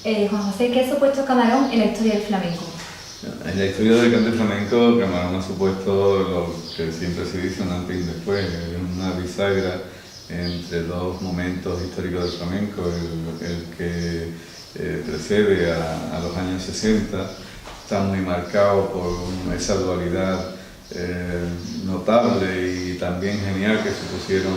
Juan José, ¿qué ha supuesto Camarón en la historia del flamenco? En la historia del cante flamenco, Camarón ha supuesto lo que siempre se dice un antes y un después, una bisagra entre dos momentos históricos del flamenco, el que precede a los años 60, está muy marcado por esa dualidad notable y también genial que supusieron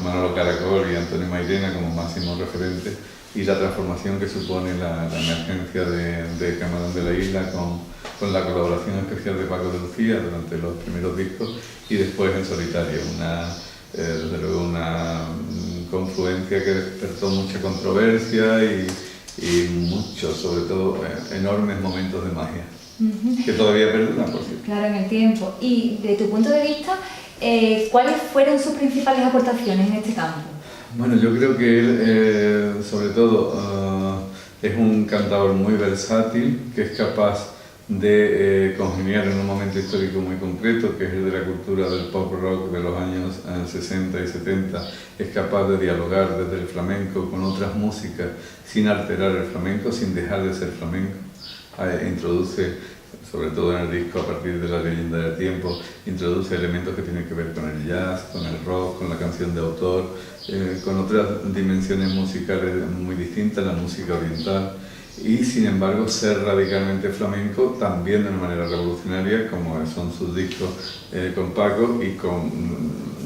Manolo Caracol y Antonio Mairena como máximos referentes, y la transformación que supone la emergencia de Camarón de la Isla con la colaboración especial de Paco de Lucía durante los primeros discos y después en solitario, desde luego una confluencia que despertó mucha controversia y muchos, sobre todo, enormes momentos de magia, que todavía perduran, por cierto. Claro, en el tiempo. Y desde tu punto de vista, ¿cuáles fueron sus principales aportaciones en este campo? Bueno, yo creo que él, sobre todo, es un cantador muy versátil, que es capaz de congeniar en un momento histórico muy concreto, que es el de la cultura del pop rock de los años 60 y 70. Es capaz de dialogar desde el flamenco con otras músicas sin alterar el flamenco, sin dejar de ser flamenco. Introduce, sobre todo en el disco a partir de La leyenda del tiempo, introduce elementos que tienen que ver con el jazz, con el rock, con la canción de autor, con otras dimensiones musicales muy distintas, la música oriental, y sin embargo ser radicalmente flamenco también de una manera revolucionaria, como son sus discos con Paco y con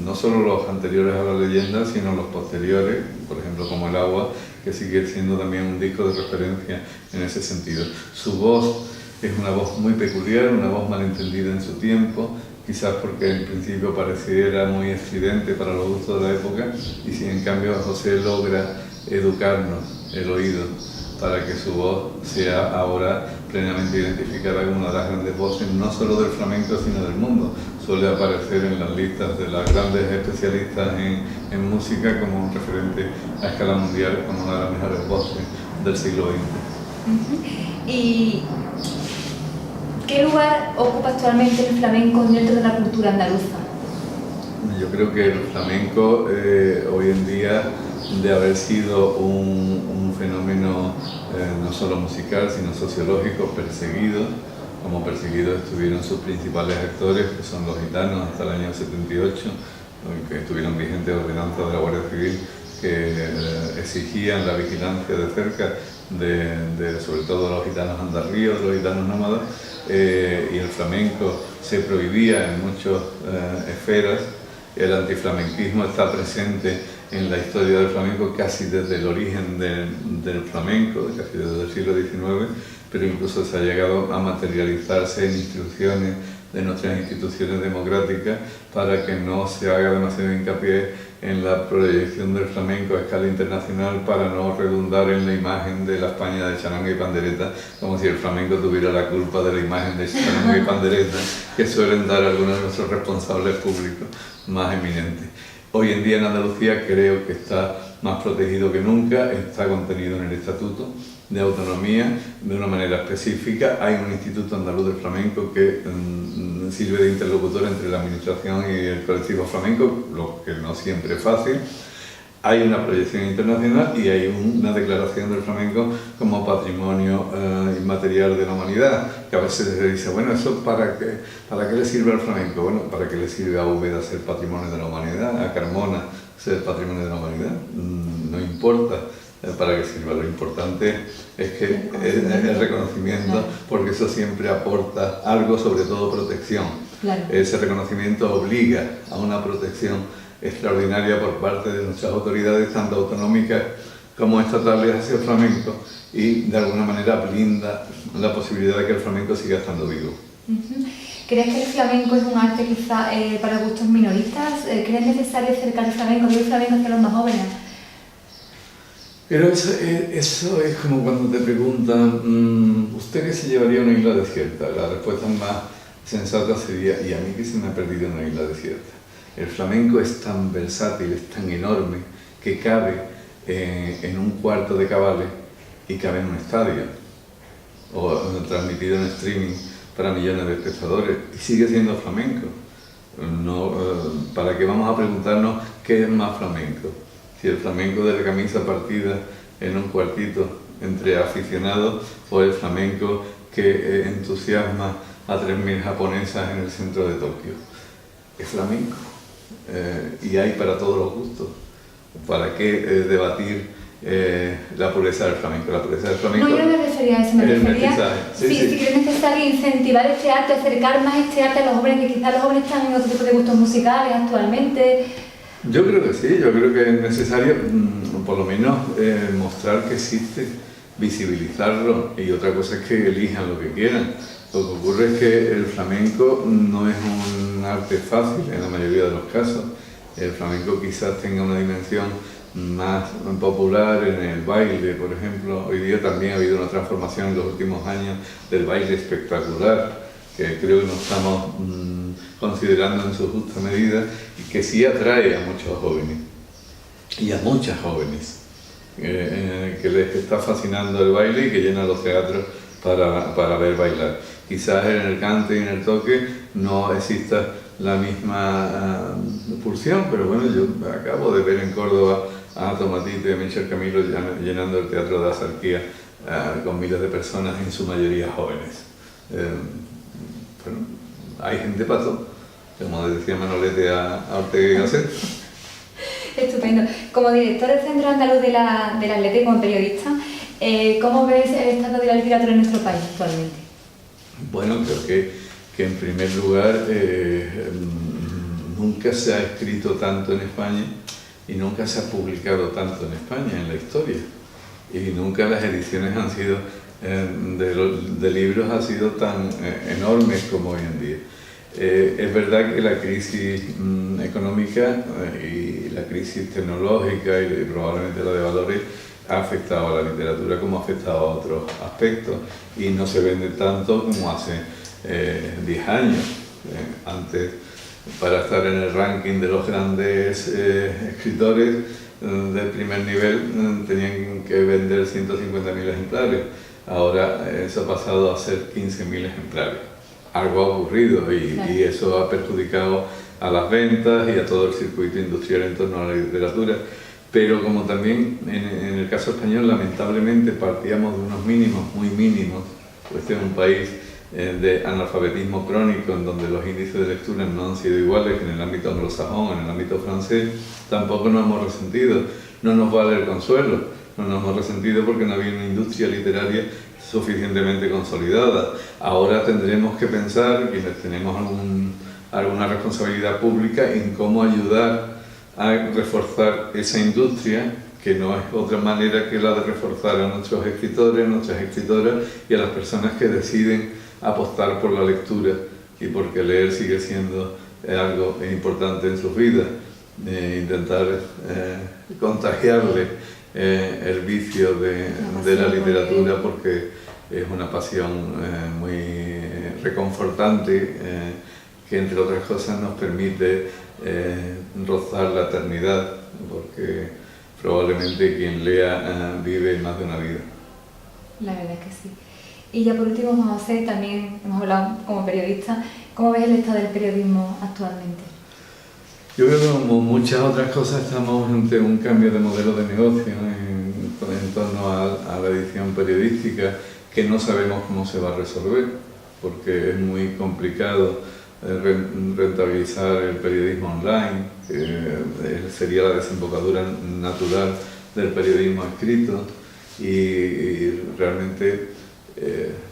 no solo los anteriores a La leyenda, sino los posteriores, por ejemplo como El agua, que sigue siendo también un disco de referencia en ese sentido. Su voz es una voz muy peculiar, una voz malentendida en su tiempo, quizás porque en principio pareciera muy estridente para los gustos de la época, y si en cambio José logra educarnos el oído para que su voz sea ahora plenamente identificada como una de las grandes voces, no solo del flamenco, sino del mundo. Suele aparecer en las listas de las grandes especialistas en música como un referente a escala mundial, como una de las mejores voces del siglo XX. ¿Y qué lugar ocupa actualmente el flamenco dentro de la cultura andaluza? Yo creo que el flamenco hoy en día, de haber sido un fenómeno no solo musical, sino sociológico, perseguido, como perseguidos estuvieron sus principales actores, que son los gitanos hasta el año 78, que estuvieron vigentes ordenanzas de la Guardia Civil que exigían la vigilancia de cerca sobre todo los gitanos andarríos, los gitanos nómadas, y el flamenco se prohibía en muchas esferas. El antiflamenquismo está presente en la historia del flamenco casi desde el origen del flamenco, casi desde el siglo XIX, pero incluso se ha llegado a materializarse en instrucciones de nuestras instituciones democráticas para que no se haga demasiado hincapié en la proyección del flamenco a escala internacional, para no redundar en la imagen de la España de charanga y pandereta, como si el flamenco tuviera la culpa de la imagen de charanga y pandereta que suelen dar algunos de nuestros responsables públicos más eminentes. Hoy en día en Andalucía creo que está más protegido que nunca, está contenido en el Estatuto de Autonomía de una manera específica. Hay un Instituto Andaluz del Flamenco que sirve de interlocutor entre la administración y el colectivo flamenco, lo que no siempre es fácil. Hay una proyección internacional y hay una declaración del flamenco como patrimonio inmaterial de la humanidad, que a veces se dice, bueno, ¿eso para qué le sirve al flamenco? Bueno, para que le sirve a Úbeda ser patrimonio de la humanidad, a Carmona ser patrimonio de la humanidad, no importa para qué sirva, lo importante es que el reconocimiento, porque eso siempre aporta algo, sobre todo protección. Claro. Ese reconocimiento obliga a una protección extraordinaria por parte de nuestras autoridades, tanto autonómicas como estatales, hacia el flamenco, y de alguna manera blinda la posibilidad de que el flamenco siga estando vivo. ¿Crees que el flamenco es un arte quizá para gustos minoristas? ¿Crees necesario acercar el flamenco hacia los más jóvenes? Pero eso es como cuando te preguntan, ¿usted qué se llevaría a una isla desierta? La respuesta más sensata sería, ¿y a mí qué se me ha perdido en una isla desierta? El flamenco es tan versátil, es tan enorme, que cabe en un cuarto de cabales y cabe en un estadio, o transmitido en streaming para millones de espectadores, y sigue siendo flamenco. ¿Para qué vamos a preguntarnos qué es más flamenco? Si el flamenco de la camisa partida en un cuartito entre aficionados por el flamenco que entusiasma a 3.000 japonesas en el centro de Tokio. Es flamenco y hay para todos los gustos. ¿Para qué debatir la pureza del flamenco? La pureza del flamenco. No, yo no me refería a eso, me refería sí. Si crees necesario incentivar este arte, acercar más este arte a los jóvenes, que quizás los jóvenes están en otro tipo de gustos musicales actualmente. Yo creo que sí, yo creo que es necesario por lo menos mostrar que existe, visibilizarlo, y otra cosa es que elijan lo que quieran. Lo que ocurre es que el flamenco no es un arte fácil en la mayoría de los casos. El flamenco quizás tenga una dimensión más popular en el baile, por ejemplo. Hoy día también ha habido una transformación en los últimos años del baile espectacular, que creo que nos estamos considerando en su justa medida y que sí atrae a muchos jóvenes y a muchas jóvenes, que les está fascinando el baile y que llena los teatros para ver bailar. Quizás en el cante y en el toque no exista la misma pulsión, pero bueno, yo acabo de ver en Córdoba a Tomatito y a Michel Camilo llenando el Teatro de la Zarquía con miles de personas, en su mayoría jóvenes. Bueno, hay gente para todo, como decía Manolete a Ortega y Gasset. Estupendo. Como director del Centro Andaluz del Atleti y como periodista, ¿cómo ves el estado de la literatura en nuestro país actualmente? Bueno, creo que en primer lugar nunca se ha escrito tanto en España y nunca se ha publicado tanto en España en la historia, y nunca las ediciones han sido de libros han sido tan enormes como hoy en día. Es verdad que la crisis económica y la crisis tecnológica y probablemente la de valores ha afectado a la literatura como ha afectado a otros aspectos, y no se vende tanto como hace 10 años. Antes, para estar en el ranking de los grandes escritores del primer nivel, tenían que vender 150.000 ejemplares. Ahora eso ha pasado a ser 15.000 ejemplares. Algo ha ocurrido y eso ha perjudicado a las ventas y a todo el circuito industrial en torno a la literatura. Pero como también en el caso español, lamentablemente partíamos de unos mínimos, muy mínimos, pues este es un país de analfabetismo crónico, en donde los índices de lectura no han sido iguales que en el ámbito anglosajón, en el ámbito francés. Tampoco nos hemos resentido, no nos vale el consuelo, no nos hemos resentido porque no había una industria literaria suficientemente consolidada. Ahora tendremos que pensar, quienes tenemos alguna responsabilidad pública, en cómo ayudar a reforzar esa industria, que no es otra manera que la de reforzar a nuestros escritores, nuestras escritoras y a las personas que deciden apostar por la lectura y porque leer sigue siendo algo importante en sus vidas. Intentar contagiarle el vicio de la literatura, porque es una pasión muy reconfortante, que entre otras cosas nos permite rozar la eternidad, porque probablemente quien lea vive más de una vida. La verdad es que sí. Y ya por último, Juan José, también hemos hablado como periodista, ¿cómo ves el estado del periodismo actualmente? Yo creo que como muchas otras cosas estamos ante un cambio de modelo de negocio en torno a la edición periodística, que no sabemos cómo se va a resolver, porque es muy complicado rentabilizar el periodismo online, que sería la desembocadura natural del periodismo escrito, y realmente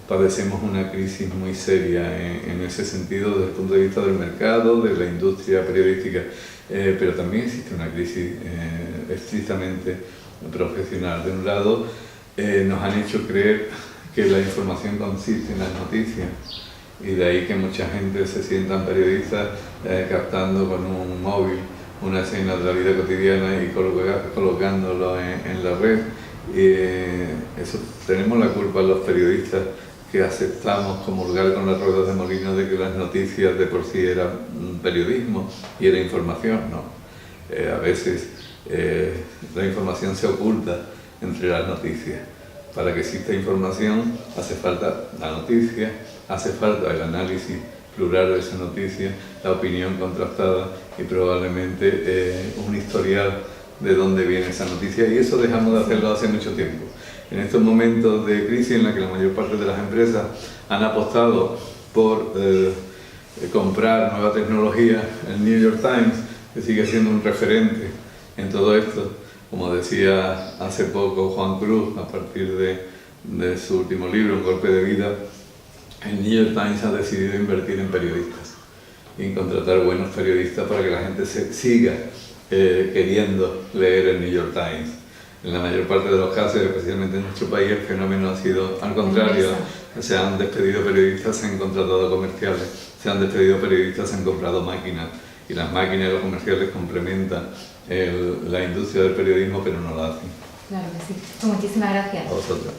padecemos una crisis muy seria en ese sentido desde el punto de vista del mercado, de la industria periodística, pero también existe una crisis estrictamente profesional. De un lado, nos han hecho creer que la información consiste en las noticias, y de ahí que mucha gente se sientan periodistas captando con un móvil una escena de la vida cotidiana y colocándolo en la red. Eso tenemos la culpa los periodistas, que aceptamos comulgar con las ruedas de molino de que las noticias de por sí eran periodismo y era información. No, a veces la información se oculta entre las noticias. Para que exista información hace falta la noticia, hace falta el análisis plural de esa noticia, la opinión contrastada y probablemente un historial de dónde viene esa noticia, y eso dejamos de hacerlo hace mucho tiempo. En estos momentos de crisis en la que la mayor parte de las empresas han apostado por comprar nueva tecnología, el New York Times, que sigue siendo un referente en todo esto, como decía hace poco Juan Cruz, a partir de su último libro, Un golpe de vida, el New York Times ha decidido invertir en periodistas y en contratar buenos periodistas para que la gente siga queriendo leer el New York Times. En la mayor parte de los casos, especialmente en nuestro país, el fenómeno ha sido al contrario. Se han despedido periodistas, se han contratado comerciales, se han despedido periodistas, se han comprado máquinas, y las máquinas y los comerciales complementan la industria del periodismo, pero no la hacen. Claro que sí. Pues muchísimas gracias. A vosotros.